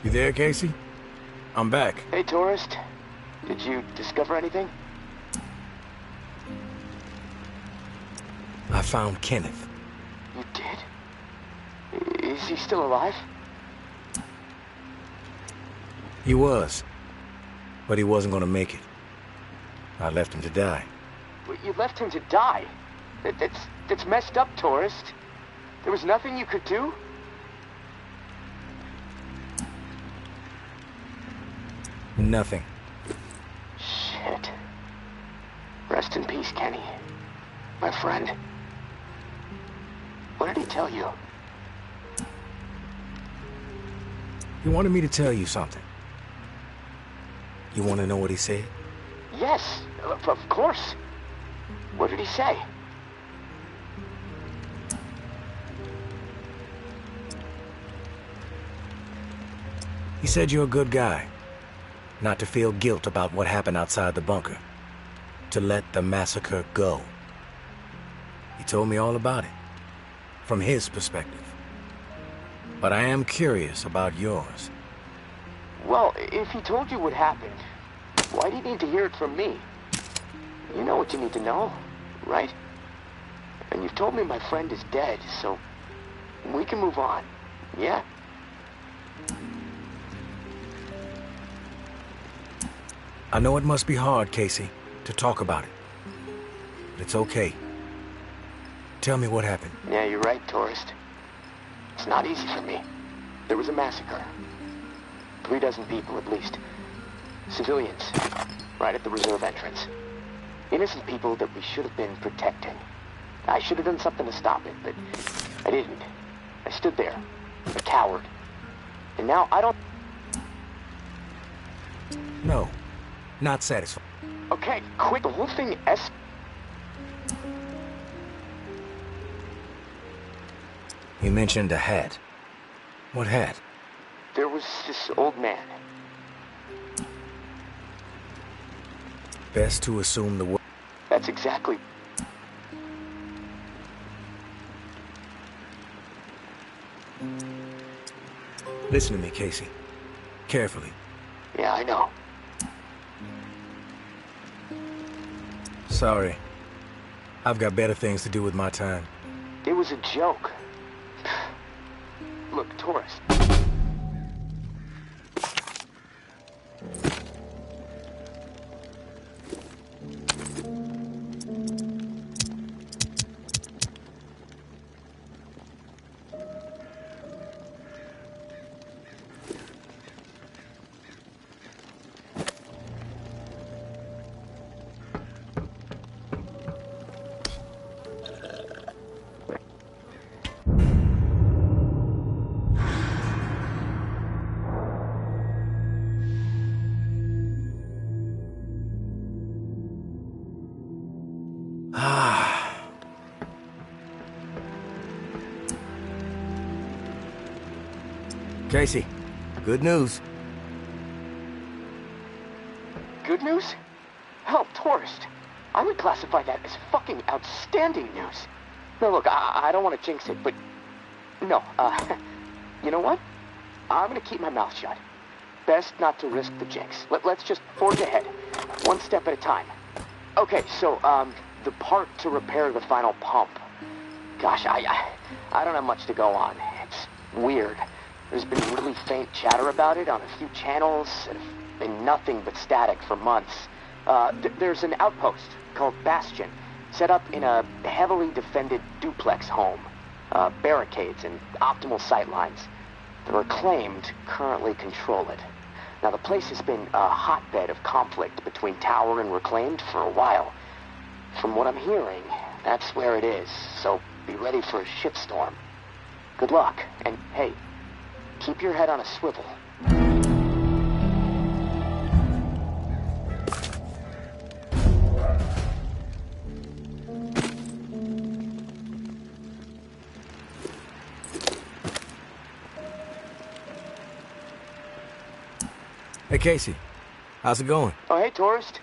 You there, Casey? I'm back. Hey, tourist. Did you discover anything? I found Kenneth. You did? Is he still alive? He was. But he wasn't gonna make it. I left him to die. You left him to die? That's messed up, tourist. There was nothing you could do? Nothing. Shit. Rest in peace, Kenny. My friend. What did he tell you? He wanted me to tell you something. You want to know what he said? Yes, of course. What did he say? He said you're a good guy. Not to feel guilt about what happened outside the bunker. To let the massacre go. He told me all about it. From his perspective. But I am curious about yours. Well, if he told you what happened, why do you need to hear it from me? You know what you need to know, right? And you've told me my friend is dead, so we can move on, yeah? I know it must be hard, Casey, to talk about it. But it's okay. Tell me what happened. Yeah, you're right, tourist. It's not easy for me. There was a massacre. 3 dozen people, at least. Civilians. Right at the reserve entrance. Innocent people that we should have been protecting. I should have done something to stop it, but I didn't. I stood there. A coward. And now I don't... No. Not satisfied. Okay, quit the whole thing. He mentioned a hat. What hat? There was this old man. Best to assume the word. That's exactly... Listen to me, Casey. Carefully. Yeah, I know. Sorry. I've got better things to do with my time. It was a joke. Look, tourist. Casey, good news. Good news? Hell, tourist. I would classify that as fucking outstanding news. No, look, I don't want to jinx it, but... No, you know what? I'm gonna keep my mouth shut. Best not to risk the jinx. Let's just forge ahead. One step at a time. Okay, so, the part to repair the final pump. Gosh, I don't have much to go on. It's weird. There's been really faint chatter about it on a few channels, and been nothing but static for months. There's an outpost called Bastion, set up in a heavily defended duplex home. Barricades and optimal sightlines. The Reclaimed currently control it. Now, the place has been a hotbed of conflict between Tower and Reclaimed for a while. From what I'm hearing, that's where it is, so be ready for a shitstorm. Good luck, and hey, keep your head on a swivel. Hey, Casey. How's it going? Oh, hey, tourist.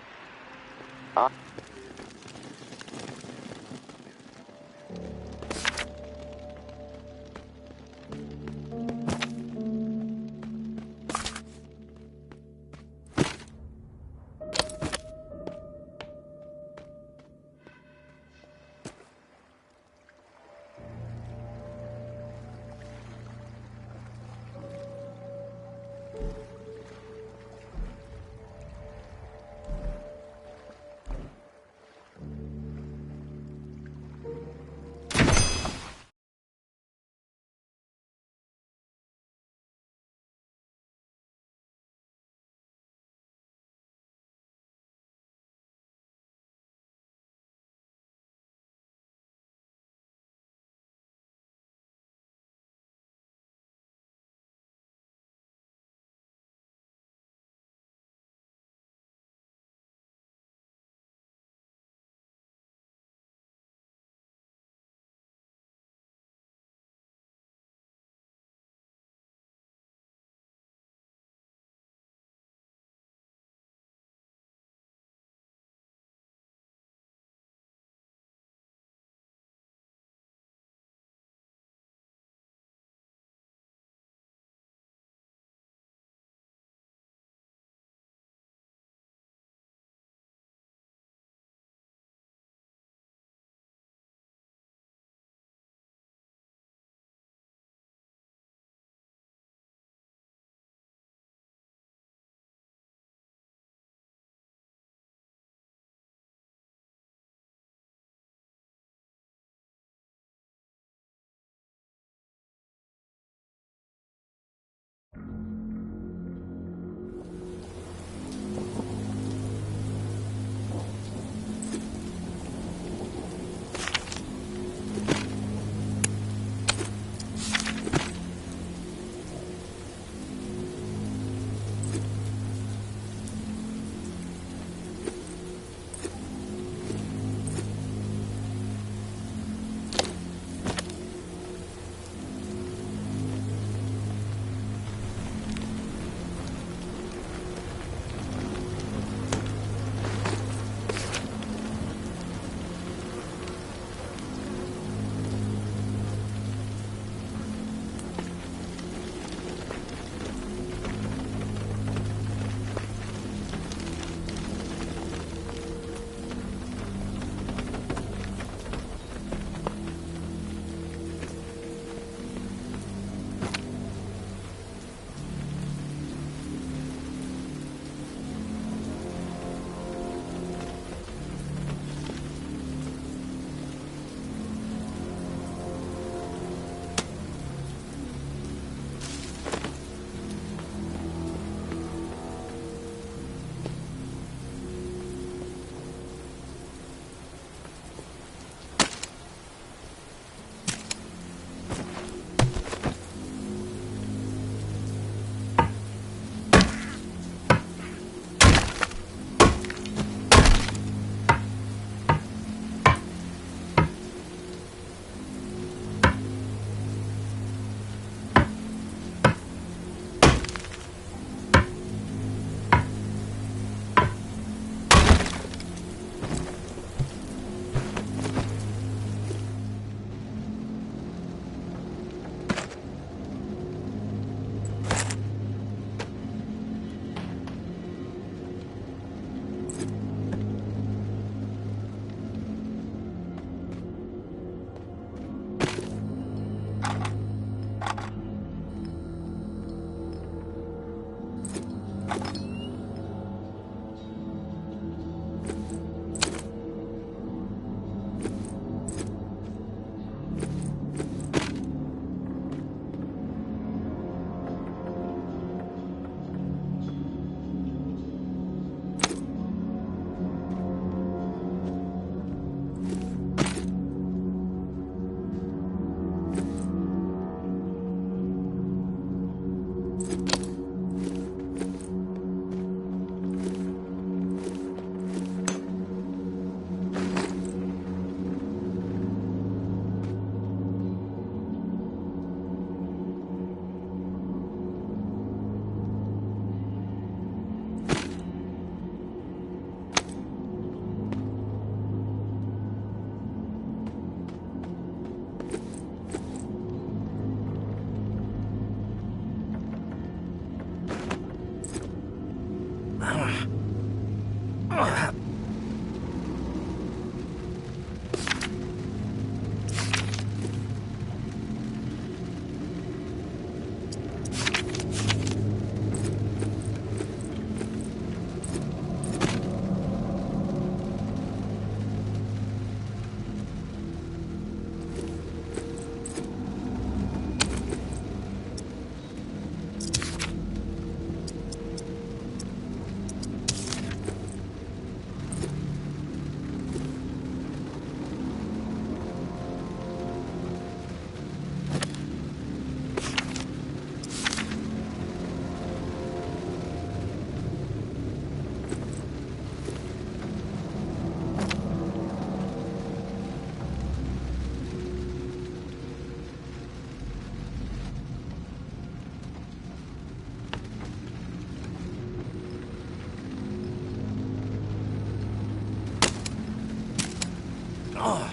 Oh.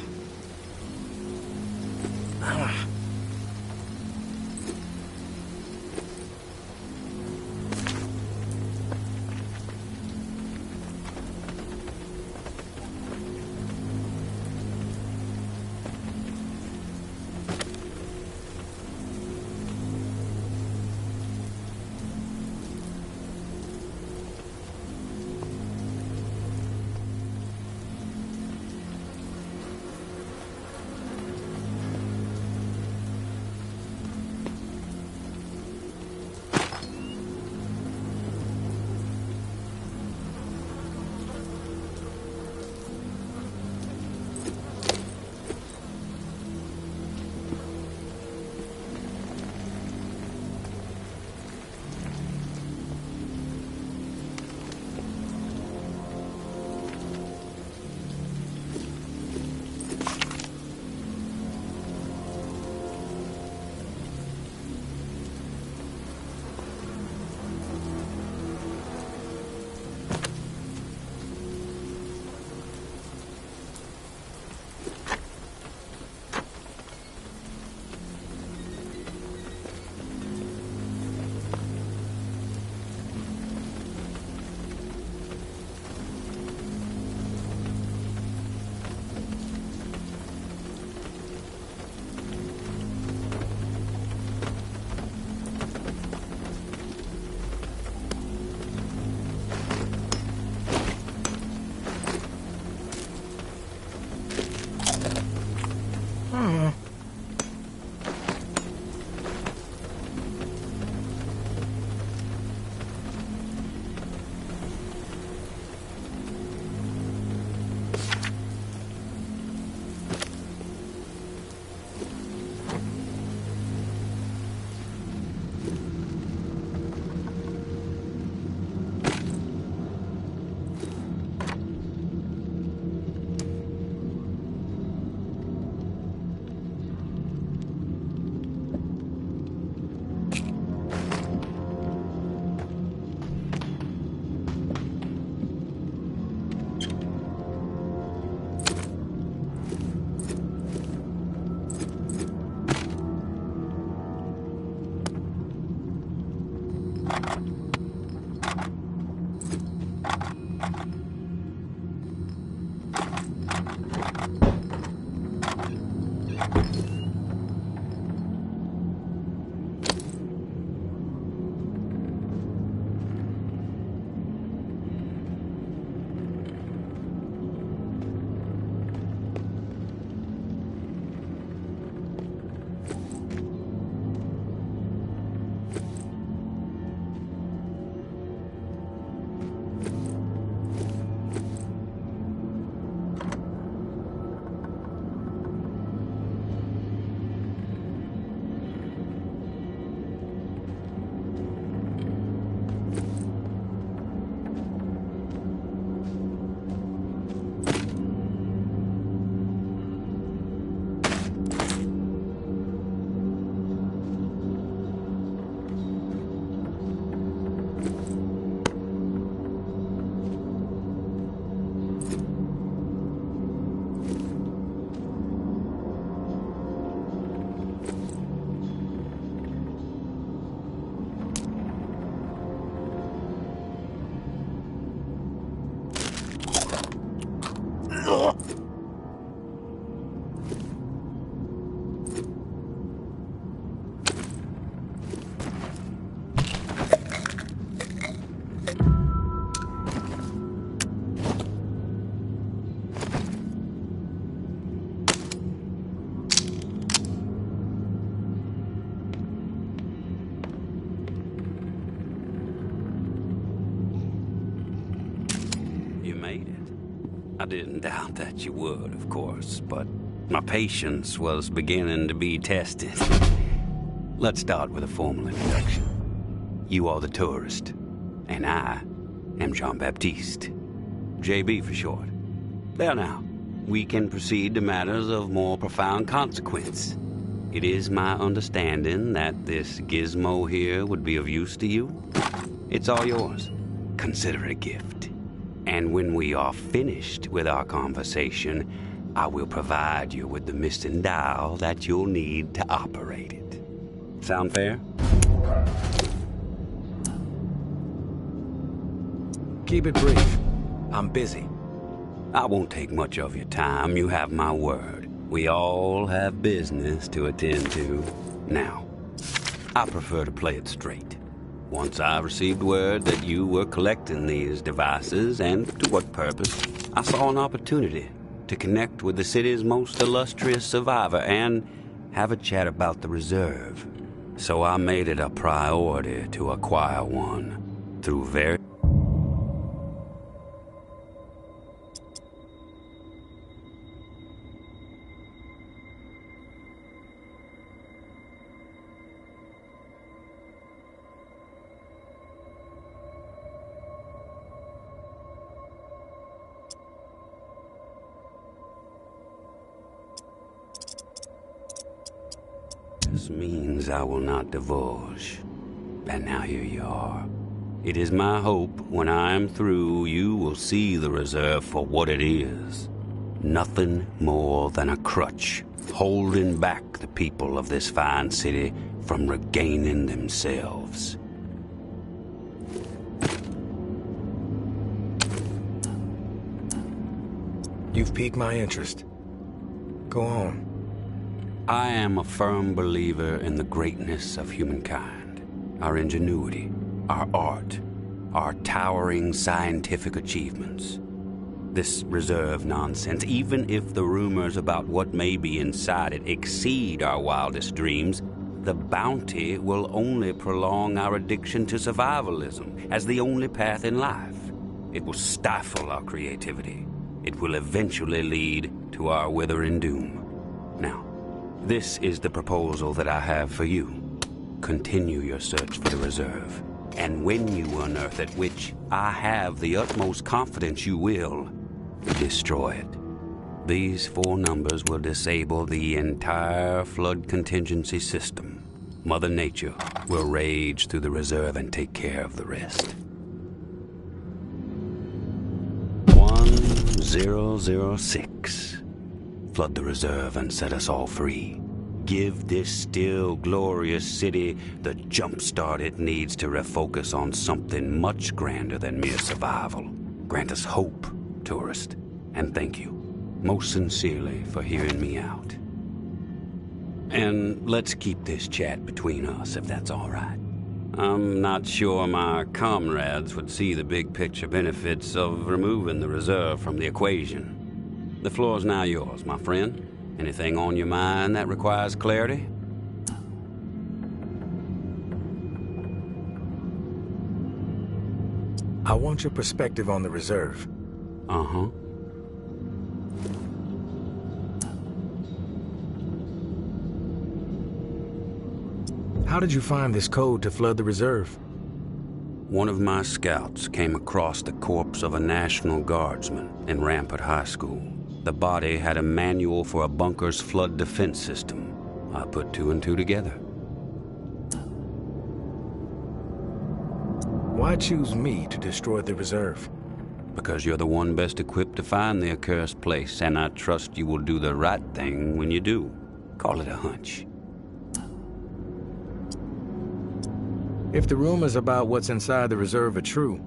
Ah. I didn't doubt that you would, of course, but my patience was beginning to be tested. Let's start with a formal introduction. You are the tourist, and I am Jean-Baptiste. JB for short. There now, we can proceed to matters of more profound consequence. It is my understanding that this gizmo here would be of use to you. It's all yours. Consider it a gift. And when we are finished with our conversation, I will provide you with the missing dial that you'll need to operate it. Sound fair? Keep it brief. I'm busy. I won't take much of your time, you have my word. We all have business to attend to. Now, I prefer to play it straight. Once I received word that you were collecting these devices, and to what purpose, I saw an opportunity to connect with the city's most illustrious survivor and have a chat about the reserve. So I made it a priority to acquire one through very... This means I will not divulge. And now here you are. It is my hope when I am through, you will see the reserve for what it is. Nothing more than a crutch, holding back the people of this fine city from regaining themselves. You've piqued my interest. Go on. I am a firm believer in the greatness of humankind, our ingenuity, our art, our towering scientific achievements. This reserve nonsense, even if the rumors about what may be inside it exceed our wildest dreams, the bounty will only prolong our addiction to survivalism as the only path in life. It will stifle our creativity. It will eventually lead to our withering doom. Now, this is the proposal that I have for you. Continue your search for the reserve, and when you unearth it, which I have the utmost confidence you will, destroy it. These 4 numbers will disable the entire flood contingency system. Mother Nature will rage through the reserve and take care of the rest. 1006. Flood the reserve and set us all free. Give this still glorious city the jump start it needs to refocus on something much grander than mere survival. Grant us hope, tourist, and thank you, most sincerely, for hearing me out. And let's keep this chat between us, if that's all right. I'm not sure my comrades would see the big picture benefits of removing the reserve from the equation. The floor's now yours, my friend. Anything on your mind that requires clarity? I want your perspective on the reserve. Uh-huh. How did you find this code to flood the reserve? One of my scouts came across the corpse of a National Guardsman in Rampart High School. The body had a manual for a bunker's flood defense system. I put 2 and 2 together. Why choose me to destroy the reserve? Because you're the one best equipped to find the accursed place, and I trust you will do the right thing when you do. Call it a hunch. If the rumors about what's inside the reserve are true,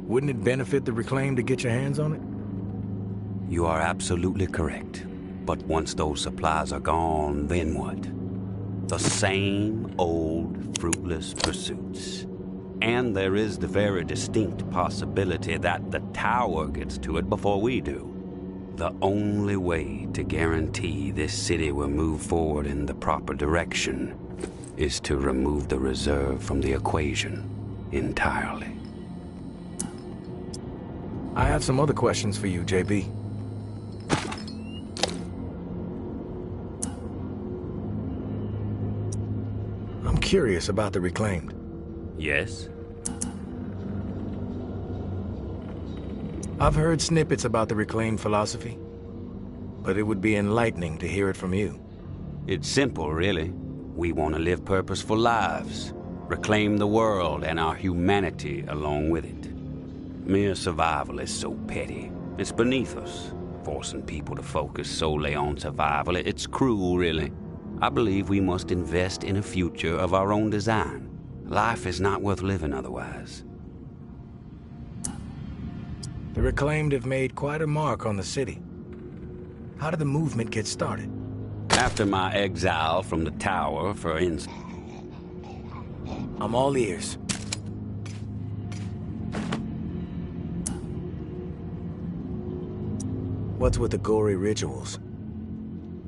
wouldn't it benefit the Reclaim to get your hands on it? You are absolutely correct. But once those supplies are gone, then what? The same old fruitless pursuits. And there is the very distinct possibility that the tower gets to it before we do. The only way to guarantee this city will move forward in the proper direction is to remove the reserve from the equation entirely. I have some other questions for you, JB. I'm curious about the Reclaimed. Yes? I've heard snippets about the Reclaimed philosophy, but it would be enlightening to hear it from you. It's simple, really. We want to live purposeful lives, reclaim the world and our humanity along with it. Mere survival is so petty. It's beneath us. forcing people to focus solely on survival. It's cruel, really. I believe we must invest in a future of our own design. Life is not worth living otherwise. The Reclaimed have made quite a mark on the city. How did the movement get started? After my exile from the tower, for instance. I'm all ears. What's with the gory rituals?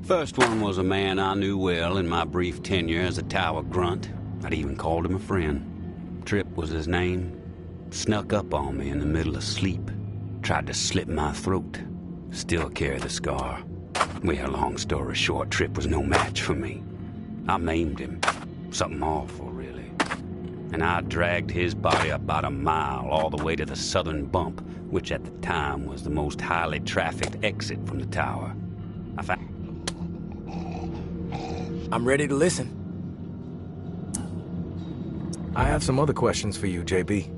First one was a man I knew well in my brief tenure as a tower grunt. I'd even called him a friend. Tripp was his name. Snuck up on me in the middle of sleep. Tried to slit my throat. Still carry the scar. Well, long story short, Tripp was no match for me. I maimed him. Something awful, really. And I dragged his body about a mile all the way to the southern bump, which at the time was the most highly trafficked exit from the tower. I'm ready to listen. I have some other questions for you, JB.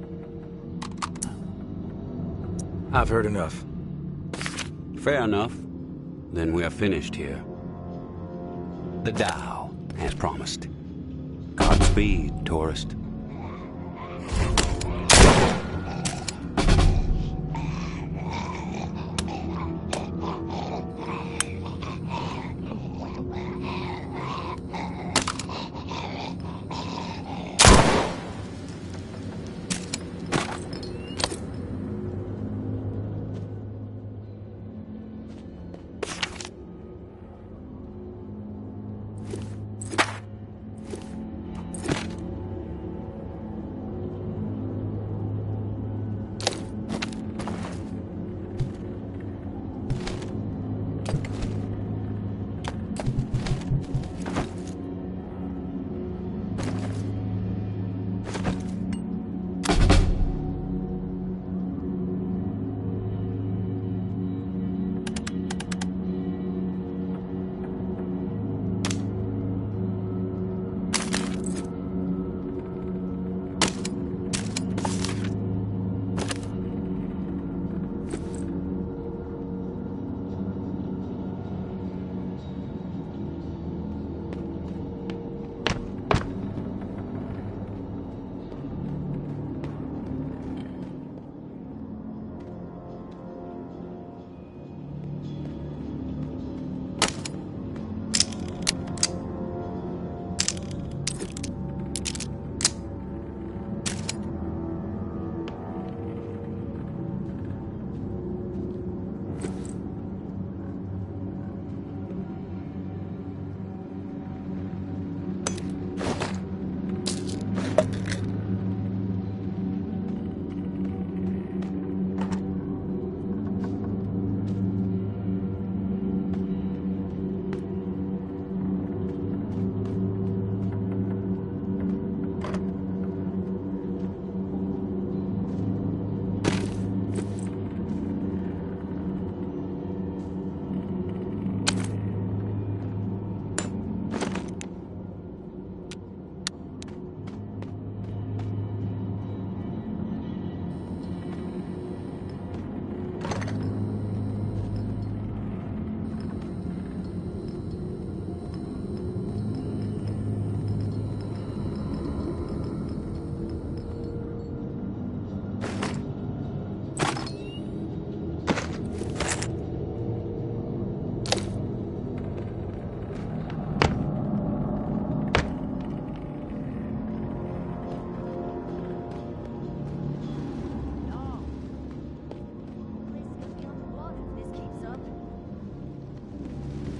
I've heard enough. Fair enough. Then we are finished here. The Tao, as promised. Godspeed, tourist.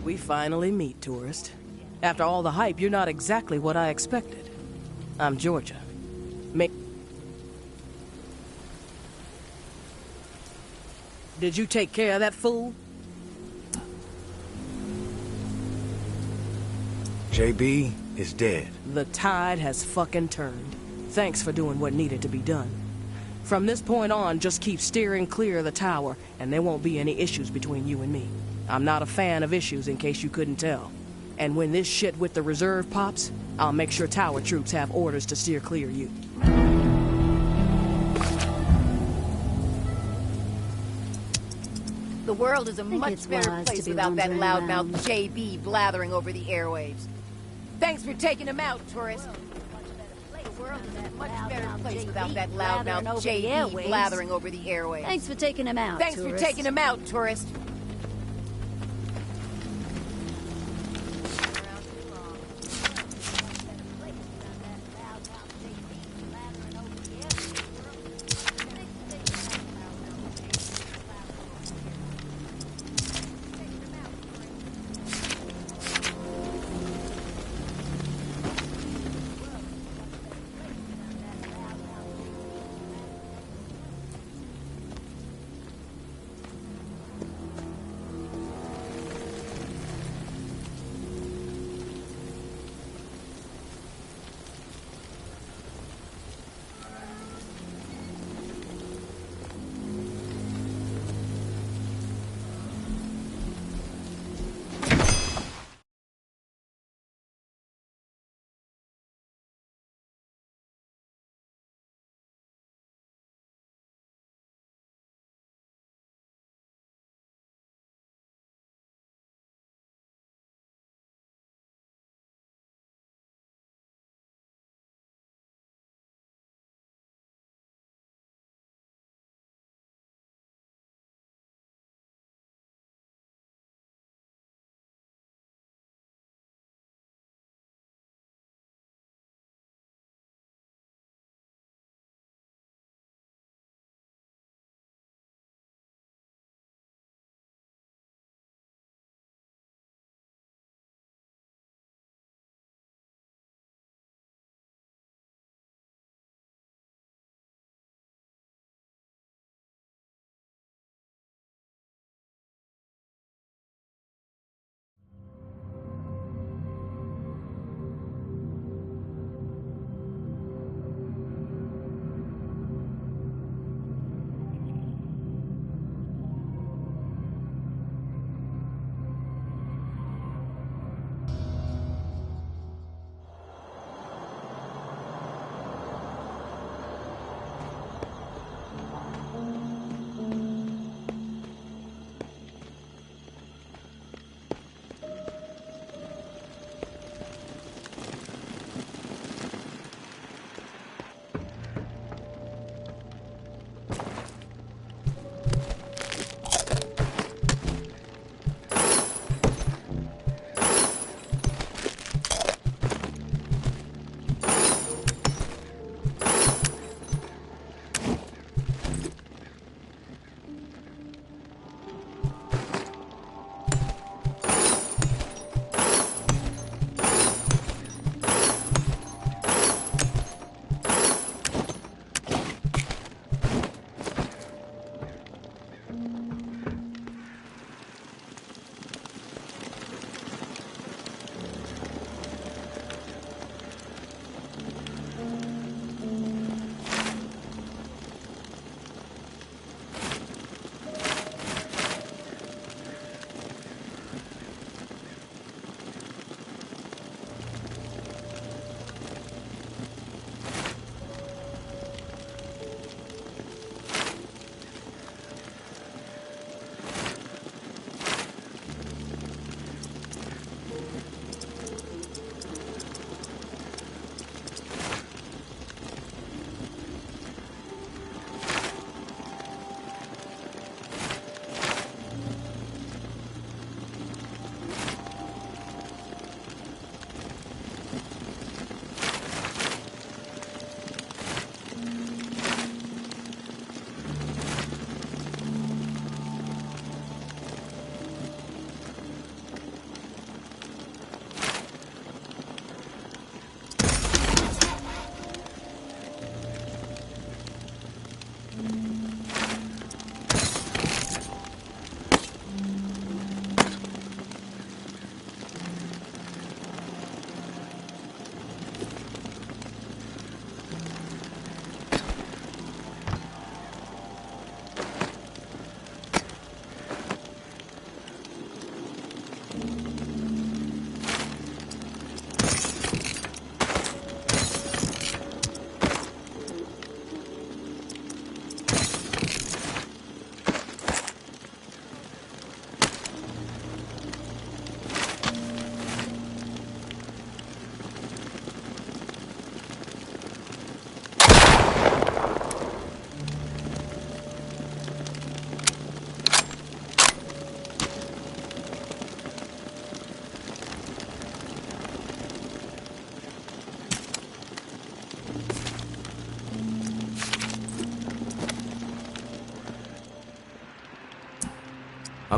We finally meet, tourist. After all the hype, you're not exactly what I expected. I'm Georgia. Did you take care of that fool? JB is dead. The tide has fucking turned. Thanks for doing what needed to be done. From this point on, just keep steering clear of the tower, and there won't be any issues between you and me. I'm not a fan of issues, in case you couldn't tell. And when this shit with the reserve pops, I'll make sure tower troops have orders to steer clear of you. The world is a much it's better wise to place be without that wandering loudmouth around. JB blathering over the airwaves. Thanks for taking him out, tourist. The world is a much better place without that blathering loudmouth over the JB airwaves. blathering over the airwaves. Thanks for taking him out, Thanks for tourist. taking him out, tourist.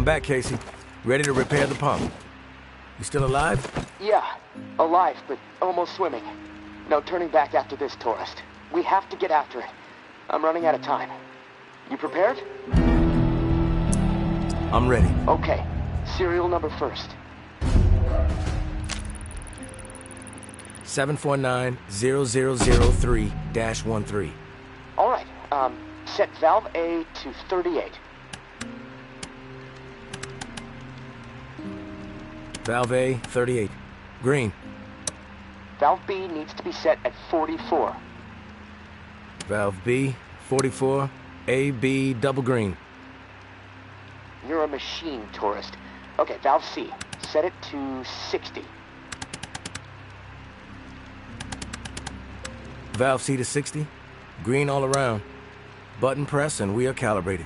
I'm back, Casey. Ready to repair the pump. You still alive? Yeah, alive, but almost swimming. No turning back after this, tourist. We have to get after it. I'm running out of time. You prepared? I'm ready. Okay. Serial number first. 749-0003-13. All right. Set valve A to 38. Valve A, 38. Green. Valve B needs to be set at 44. Valve B, 44. A, B, double green. You're a machine, tourist. Okay, valve C. Set it to 60. Valve C to 60. Green all around. Button press and we are calibrated.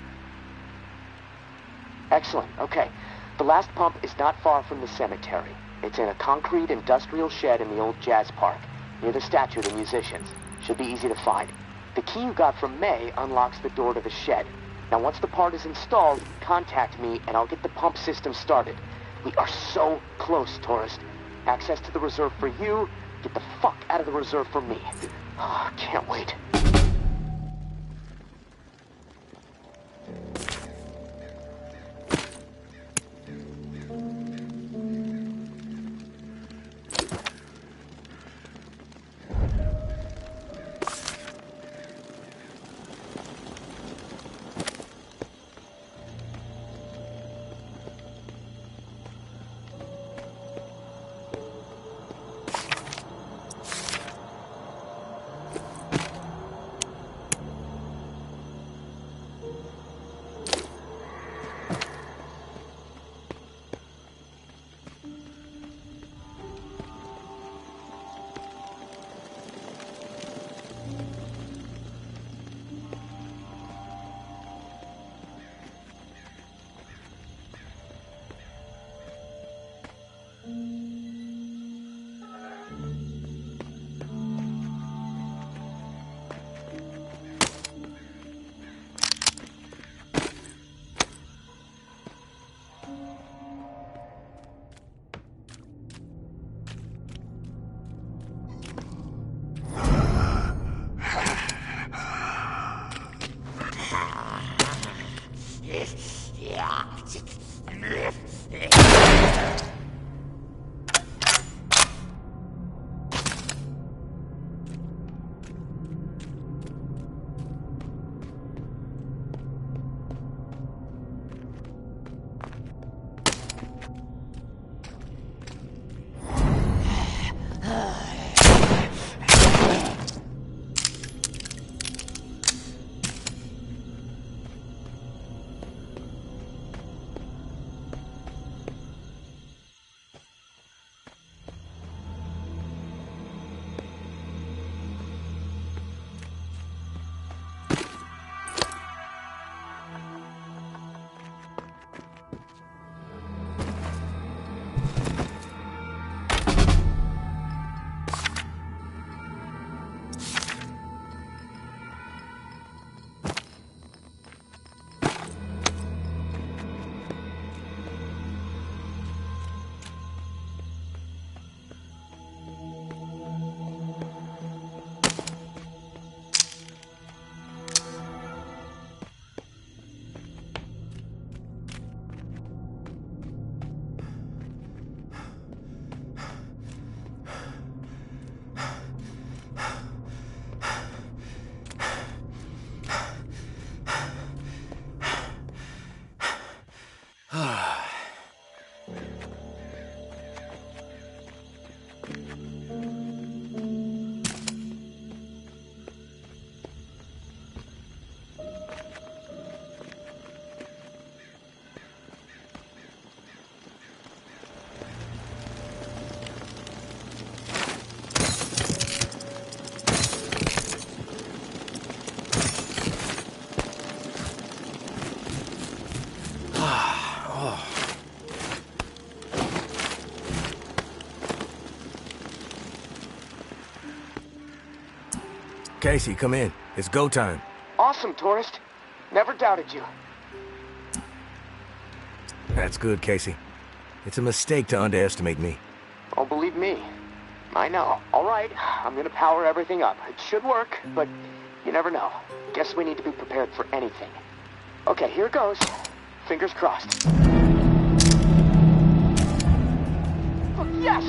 Excellent. Okay. The last pump is not far from the cemetery. It's in a concrete industrial shed in the old jazz park, near the statue of the musicians. Should be easy to find. The key you got from May unlocks the door to the shed. Now once the part is installed, contact me and I'll get the pump system started. We are so close, tourist. Access to the reserve for you, get the fuck out of the reserve for me. Oh, can't wait. Casey, come in. It's go time. Awesome, tourist. Never doubted you. That's good, Casey. It's a mistake to underestimate me. Oh, believe me. I know. All right, I'm gonna power everything up. It should work, but you never know. Guess we need to be prepared for anything. Okay, here goes. Fingers crossed. Oh, yes!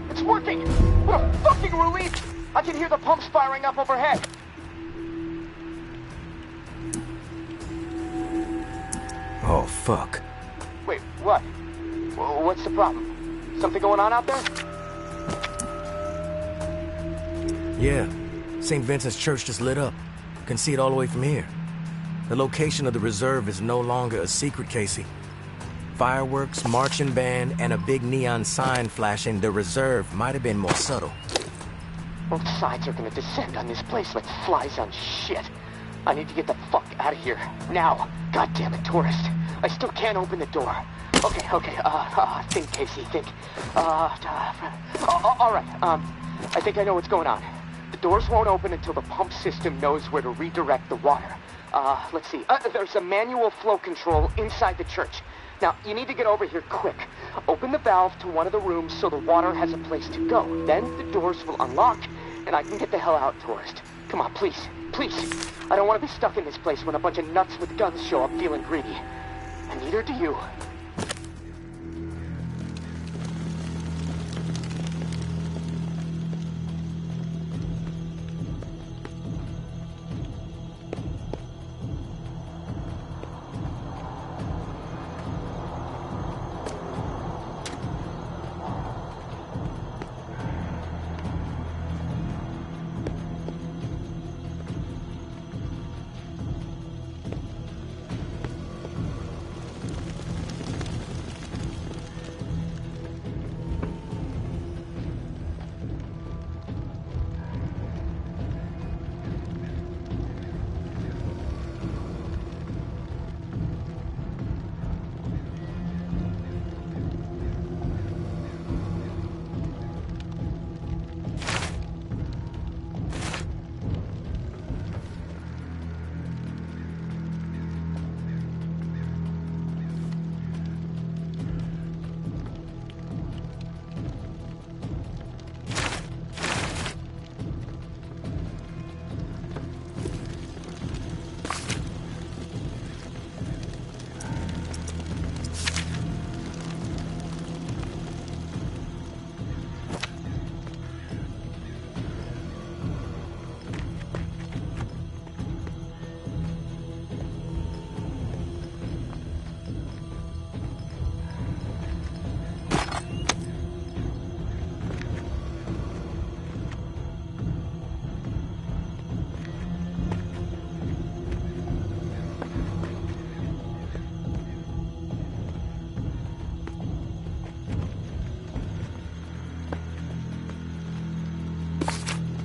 It's working! What a fucking relief! I can hear the pumps firing up overhead. Oh, fuck. Wait, what? What's the problem? Something going on out there? Yeah. St. Vincent's Church just lit up. Can see it all the way from here. The location of the reserve is no longer a secret, Casey. Fireworks, marching band, and a big neon sign flashing the reserve might have been more subtle. Both sides are gonna descend on this place like flies on shit. I need to get the fuck out of here. Now. God damn it, tourist. I still can't open the door. Okay, think, Casey, think. All right, I think I know what's going on. The doors won't open until the pump system knows where to redirect the water. Let's see. There's a manual flow control inside the church. Now, you need to get over here quick. Open the valve to one of the rooms so the water has a place to go. Then the doors will unlock, and I can get the hell out, tourist. Come on, please. Please. I don't want to be stuck in this place when a bunch of nuts with guns show up feeling greedy. And neither do you.